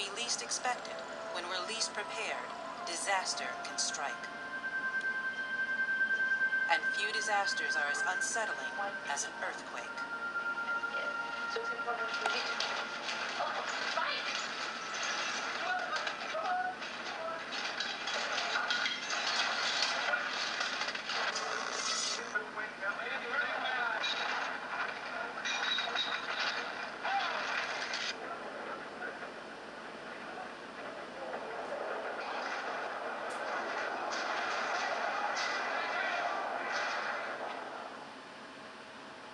we least expect it, when we're least prepared, disaster can strike. And few disasters are as unsettling as an earthquake. So it's important for you to... Oh, right!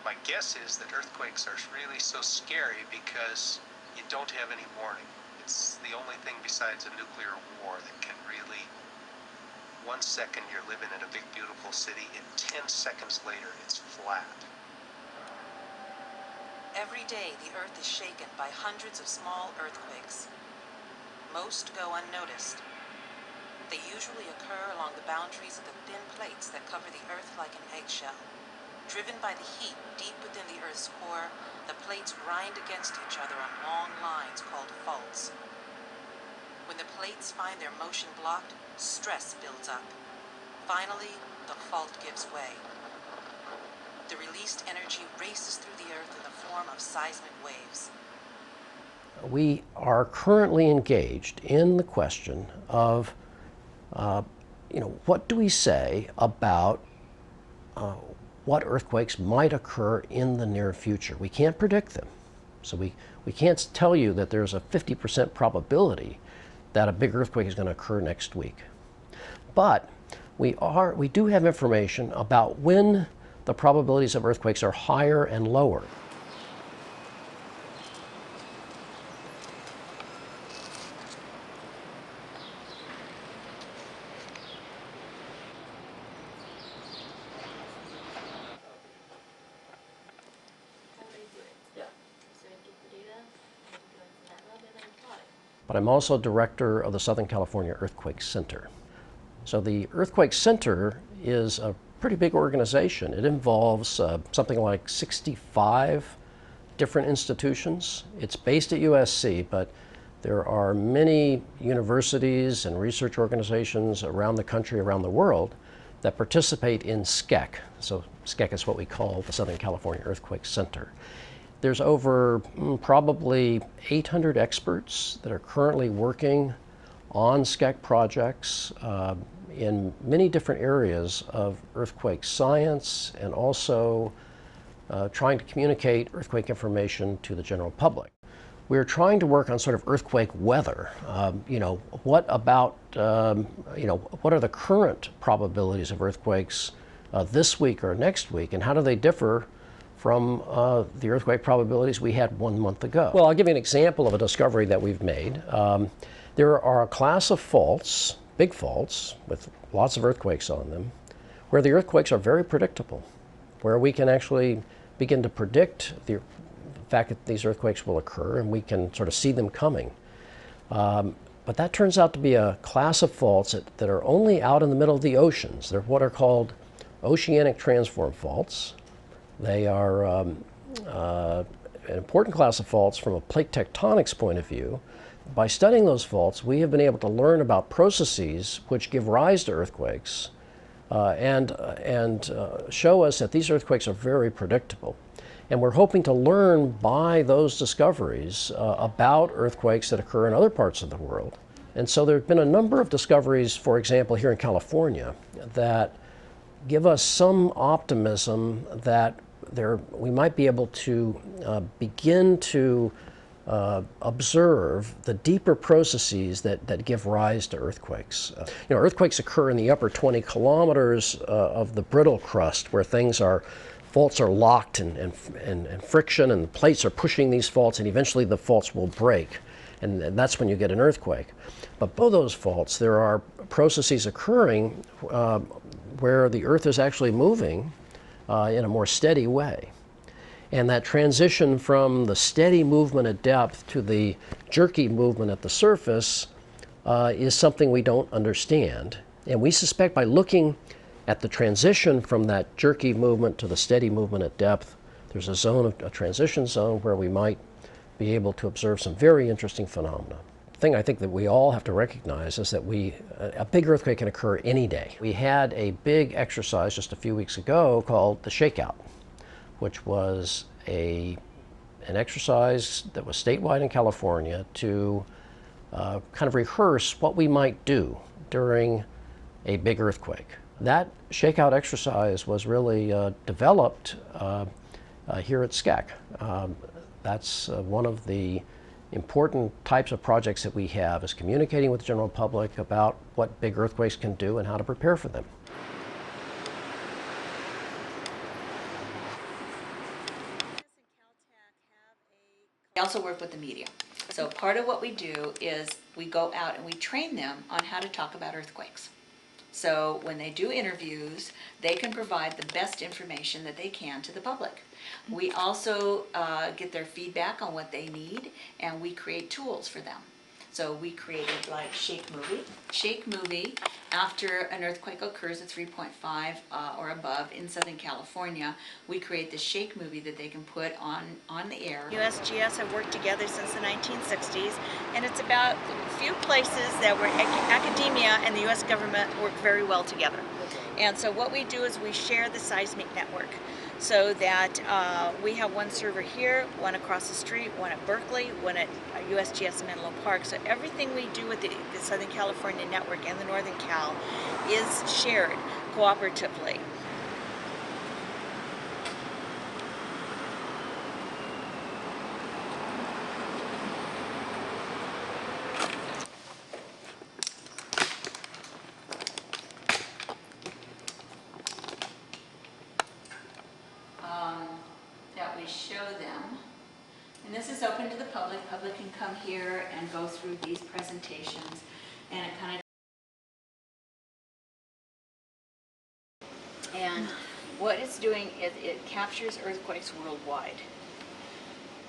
My guess is that earthquakes are really so scary because you don't have any warning. It's the only thing besides a nuclear war that can really, 1 second you're living in a big beautiful city, and 10 seconds later it's flat. Every day the Earth is shaken by hundreds of small earthquakes. Most go unnoticed. They usually occur along the boundaries of the thin plates that cover the Earth like an eggshell. Driven by the heat deep within the Earth's core, the plates grind against each other on long lines called faults. When the plates find their motion blocked, stress builds up. Finally, the fault gives way. The released energy races through the Earth in the form of seismic waves. We are currently engaged in the question of, what do we say about what earthquakes might occur in the near future. We can't predict them. So we can't tell you that there's a 50% probability that a big earthquake is going to occur next week. But we do have information about when the probabilities of earthquakes are higher and lower. But I'm also director of the Southern California Earthquake Center. So the Earthquake Center is a pretty big organization. It involves something like 65 different institutions. It's based at USC, but there are many universities and research organizations around the country, around the world, that participate in SCEC. So SCEC is what we call the Southern California Earthquake Center. There's over probably 800 experts that are currently working on SCEC projects in many different areas of earthquake science and also trying to communicate earthquake information to the general public. We're trying to work on sort of earthquake weather. What about, what are the current probabilities of earthquakes this week or next week, and how do they differ from the earthquake probabilities we had 1 month ago? Well, I'll give you an example of a discovery that we've made. There are a class of faults, big faults, with lots of earthquakes on them, where the earthquakes are very predictable, where we can actually begin to predict the fact that these earthquakes will occur, and we can sort of see them coming. But that turns out to be a class of faults that are only out in the middle of the oceans. They're what are called oceanic transform faults. They are an important class of faults from a plate tectonics point of view. By studying those faults, we have been able to learn about processes which give rise to earthquakes and show us that these earthquakes are very predictable. And we're hoping to learn by those discoveries about earthquakes that occur in other parts of the world. And so there have been a number of discoveries, for example, here in California, that give us some optimism that we might be able to begin to observe the deeper processes that give rise to earthquakes. Earthquakes occur in the upper 20 kilometers of the brittle crust, where faults are locked and friction, and the plates are pushing these faults, and eventually the faults will break, and that's when you get an earthquake. But below those faults, there are processes occurring where the Earth is actually moving in a more steady way. And that transition from the steady movement at depth to the jerky movement at the surface is something we don't understand. And we suspect by looking at the transition from that jerky movement to the steady movement at depth, there's a transition zone where we might be able to observe some very interesting phenomena. thing I think that we all have to recognize is that a big earthquake can occur any day. We had a big exercise just a few weeks ago called the Shakeout, which was an exercise that was statewide in California to kind of rehearse what we might do during a big earthquake. That shakeout exercise was really developed here at SCEC. That's one of the important types of projects that we have, is communicating with the general public about what big earthquakes can do and how to prepare for them. We also work with the media. So part of what we do is we go out and we train them on how to talk about earthquakes. So when they do interviews, they can provide the best information that they can to the public. We also get their feedback on what they need, and we create tools for them. So we created like Shake Movie. Shake Movie, after an earthquake occurs at 3.5 or above in Southern California, we create the Shake Movie that they can put on the air. USGS have worked together since the 1960s, and it's about a few places that where academia and the US government work very well together. And so what we do is we share the seismic network, so that we have one server here, one across the street, one at Berkeley, one at USGS Menlo Park. So everything we do with the Southern California network and the Northern Cal is shared cooperatively. That we show them. And this is open to the public. Public can come here and go through these presentations, and it kind of, and what it's doing is it captures earthquakes worldwide.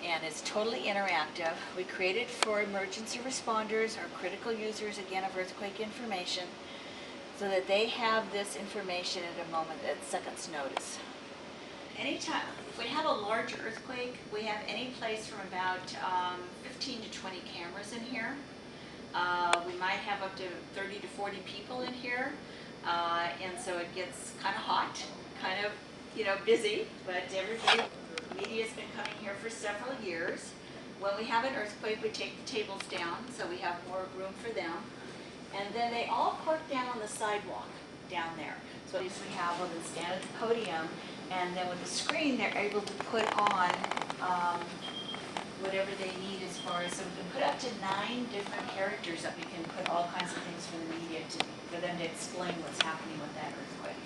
And it's totally interactive. We created for emergency responders or critical users, again, of earthquake information, so that they have this information at a moment at seconds notice. Anytime, if we have a large earthquake, we have any place from about 15 to 20 cameras in here. We might have up to 30 to 40 people in here. And so it gets kind of hot, kind of, busy, but everybody, media's been coming here for several years. When we have an earthquake, we take the tables down, so we have more room for them. And then they all park down on the sidewalk down there. So we have them stand at the podium, and then with the screen, they're able to put on whatever they need as far as, so we can put up to 9 different characters that we can put all kinds of things for the media for them to explain what's happening with that earthquake.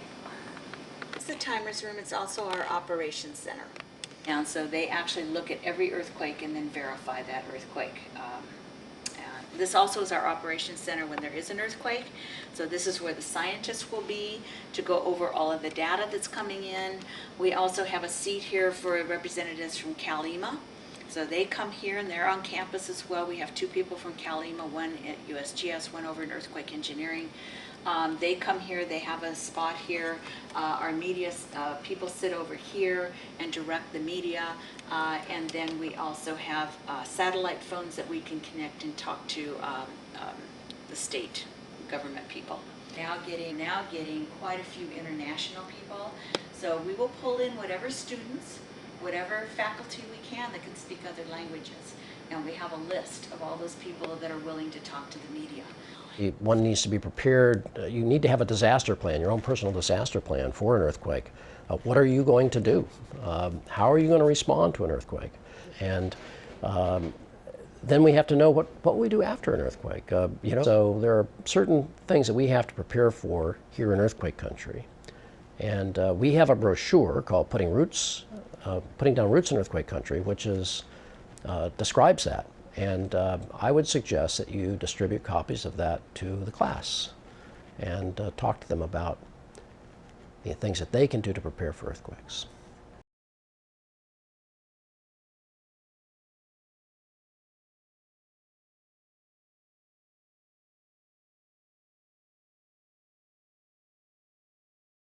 It's the timers room. It's also our operations center. And so they actually look at every earthquake and then verify that earthquake. This also is our operations center when there is an earthquake. So this is where the scientists will be to go over all of the data that's coming in. We also have a seat here for representatives from CalEMA. So they come here and they're on campus as well. We have 2 people from CalEMA, one at USGS, one over in earthquake engineering. They come here, they have a spot here. Our media people sit over here and direct the media. And then we also have satellite phones that we can connect and talk to the state government people. Now getting quite a few international people. So we will pull in whatever students, whatever faculty we can that can speak other languages. And we have a list of all those people that are willing to talk to the media. One needs to be prepared. You need to have a disaster plan, your own personal disaster plan for an earthquake. What are you going to do? How are you going to respond to an earthquake? And then we have to know what we do after an earthquake. So there are certain things that we have to prepare for here in earthquake country. And we have a brochure called Putting Down Roots in Earthquake Country, which describes that. And I would suggest that you distribute copies of that to the class and talk to them about the things that they can do to prepare for earthquakes.